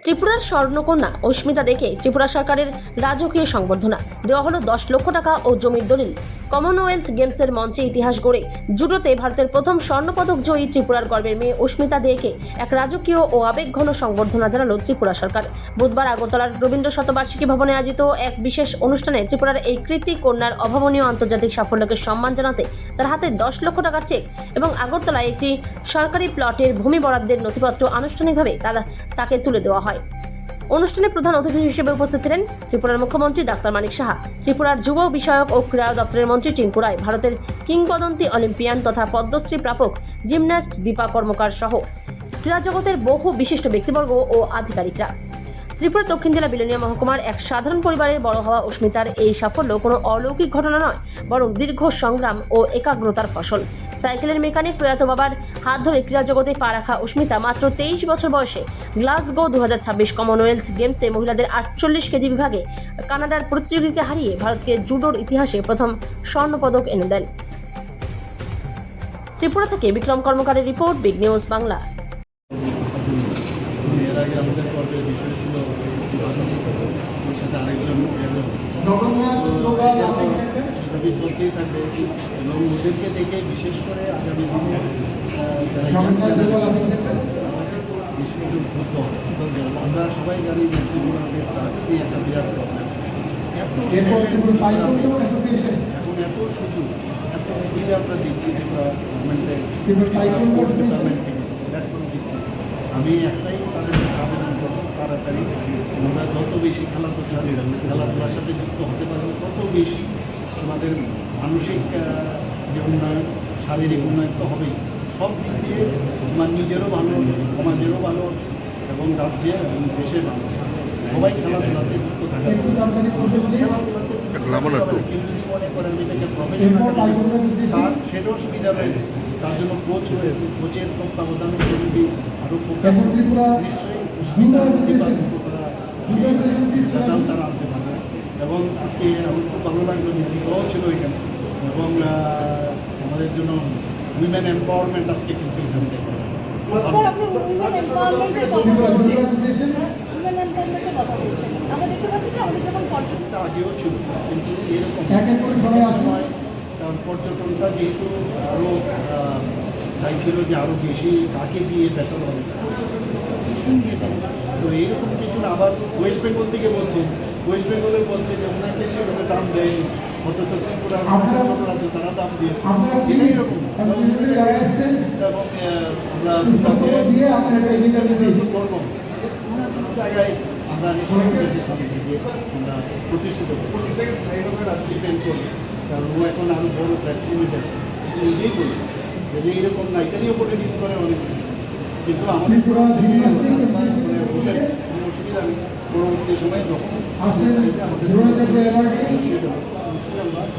ত্রিপুরার স্বর্ণকন্যা অস্মিতা দেকে ত্রিপুরা সরকারের রাজকীয় সংবর্ধনা দেওয়া হলো 10 লক্ষ টাকা ও জমির দলিল। কমনওয়েলথ গেমসের মঞ্চে ইতিহাস গড়ে জুডোতে ভারতের প্রথম স্বর্ণপদক জয়ী ত্রিপুরার গর্বের মেয়ে অস্মিতা দেকে এক রাজকীয় ও আবেগঘন সংবর্ধনা জানালো ত্রিপুরা সরকার। বুধবার আগরতলার রবীন্দ্র শতবার্ষিকী ভবনে আয়োজিত এক বিশেষ অনুষ্ঠানে ত্রিপুরার এই কৃতি কন্যার অভাবনীয় আন্তর্জাতিক সাফল্যকে সম্মান জানাতে তার হাতে 10 লক্ষ টাকার চেক এবং আগরতলায় একটি সরকারি প্লটের ভূমি বরাদ্দের নথিপত্র আনুষ্ঠানিকভাবে তাকে তুলে দেওয়া হয়। অনুষ্ঠানে প্রধান অতিথি হিসেবে উপস্থিত ছিলেন ত্রিপুরার মুখ্যমন্ত্রী ডাক্তার মানিক সাহা, ত্রিপুরার যুব বিষয়ক ও ক্রীড়া দপ্তরের মন্ত্রী টিঙ্কু রায়, ভারতের কিংবদন্তি অলিম্পিয়ান তথা পদ্মশ্রী প্রাপক জিমন্যাস্ট দীপা কর্মকার সহ ক্রীড়া জগতের বহু বিশিষ্ট ব্যক্তিবর্গ ও আধিকারিকরা। ত্রিপুরা দক্ষিণ জেলা বিলোনিয়া মহকুমার এক সাধারণ পরিবারের বড় হওয়া অস্মিতার এই সাফল্য কোনো অলৌকিক ঘটনা নয়, বরং দীর্ঘ সংগ্রাম ও একাগ্রতার ফসল। সাইকেলের মেকানিক প্রয়াত বাবার হাত ধরে ক্রীড়া জগতে পা রাখা অস্মিতা মাত্র 23 বছর বয়সে গ্লাসগো 2026 কমনওয়েলথ গেমসে মহিলাদের 48 কেজি বিভাগে কানাডার প্রতিযোগীকে হারিয়ে ভারতকে জুডোর ইতিহাসে প্রথম স্বর্ণপদক এনে দেন। ত্রিপুরা থেকে বিক্রম কর্মকারের রিপোর্ট, বিগ নিউজ বাংলা। এর আগে আমাদের পর্বে বিষয় ছিল ওর সাথে আরেকজন ছবি চলতেই থাকবে এবং ওদেরকে দেখে বিশেষ করে আগামী দিনে বেশি উদ্বুদ্ধ আমরা সবাই জানি যে ত্রিপুরাদের ড্রাগস নিয়ে একটা বিরাট প্রবলেম। এখন এত সুযোগ এত সুবিধা আমরা দিচ্ছি ত্রিপুরা গভর্নমেন্টের স্পোর্টস ডিপার্টমেন্ট থেকে প্ল্যাটফর্ম দিচ্ছি। আমি একটাই তাদেরকে আবেদন করব, তাড়াতাড়ি আমরা যত বেশি খেলাধুলার সাথে যুক্ত হতে পারবো তত বেশি আমাদের মানসিক যে উন্নয়ন, শারীরিক উন্নয়ন তো হবেই। সব দিক দিয়ে আমার নিজেরও ভালো, সমাজেরও ভালো এবং রাজ্যের এবং দেশের ভালো। সবাই খেলাধুলাতে যুক্ত থাকা খেলাধুলাতে কেউ যদি মনে করে আমি এটাকে প্রফেশনাল তার সেটাও সুবিধা রয়েছে। তার জন্য কোচ রয়েছে, কোচের তত্ত্বাবধানে যদি আরও ফোকাস নিশ্চয়ই রেজাল্ট তারা আনতে পারবে। এবং আজকে আমার খুব ভালো লাগলো যে দিদিও ছিল এখানে এবং আমাদের জন্য উইমেন এম্পাওয়ারমেন্ট আজকে কিন্তু এখান থেকে আগেও ছিল, কিন্তু এরকম সময় পর্যটনটা যেহেতু আরও চাইছিল যে আরও বেশি কাকে দিয়ে বেতন হবে, তো এইরকম কিছু না। আবার ওয়েস্ট বেঙ্গল থেকে বলছে, ওয়েস্ট বেঙ্গলে বলছে যে ওনাকে সেভাবে দাম দেয়, অথচ ত্রিপুরা ছোট রাজ্য তারা দাম দিয়ে এটাই এরকম। এবং আমরা করবো জায়গায় আমরা নিশ্চয়ই সামনে গিয়ে আমরা প্রতিষ্ঠিত করবো, ডিপেন্ড করবো। কারণ ও এখন আরও বড় প্ল্যাটফর্মে গেছে, নিজেই বলি যে এইরকম না, এটা নিয়ে উপরে নিতে পারে অনেক, কিন্তু আমাদের রাস্তায় মানে ওদের কোনো অসুবিধা নেই। পরবর্তী সময়ে যখন চাইবে আমাদের নিশ্চয়ই আমরা